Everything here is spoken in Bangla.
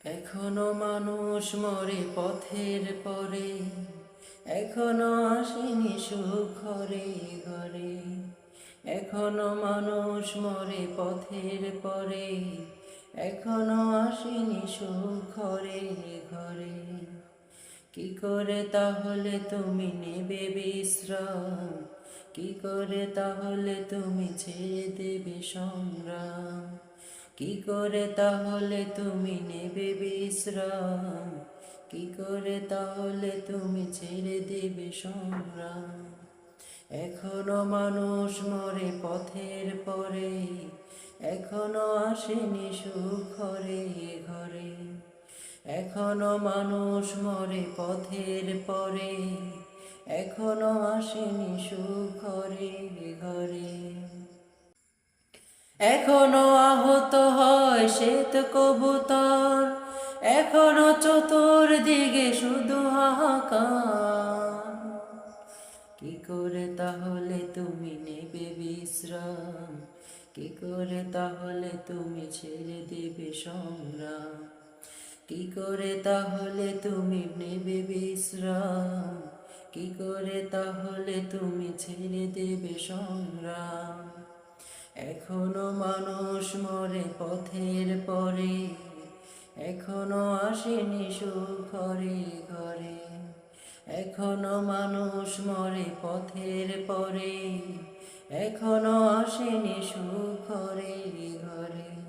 এখনো মানুষ মরে পথের পরে, এখনো আসেনি সুখ ঘরে ঘরে। এখনো মানুষ মরে পথের পরে, এখনো আসেনি সুখ ঘরে ঘরে। কি করে তাহলে তুমি নেবে বিশ্রাম? কি করে তাহলে তুমি ছেড়ে দেবে সংগ্রাম? কি করে তাহলে তুমি নেবে বিশ্রাম? কি করে তাহলে তুমি ছেড়ে দেবে সংগ্রাম? এখনো মানুষ মরে পথের পরে, এখনো আসেনি সুখ ঘরে ঘরে। এখনো মানুষ মরে পথের পরে, এখনো আসেনি সুখ ঘরে ঘরে। এখনো আহত হয় শ্বেত কবুতর, এখনো চতুর্দিকে শুধু হাহাকার। কি করে তাহলে তুমি নেবে বিশ্রাম? কি করে তাহলে তুমি ছেড়ে দেবে সংগ্রাম? কি করে তাহলে তুমি নেবে বিশ্রাম? কি করে তাহলে তুমি ছেড়ে দেবে সংগ্রাম? এখনো মানুষ মরে পথের পরে, এখনো আসেনি সুখ ঘরে ঘরে। এখনো মানুষ মরে পথের পরে, এখনো আসেনি সুখ ঘরে ঘরে।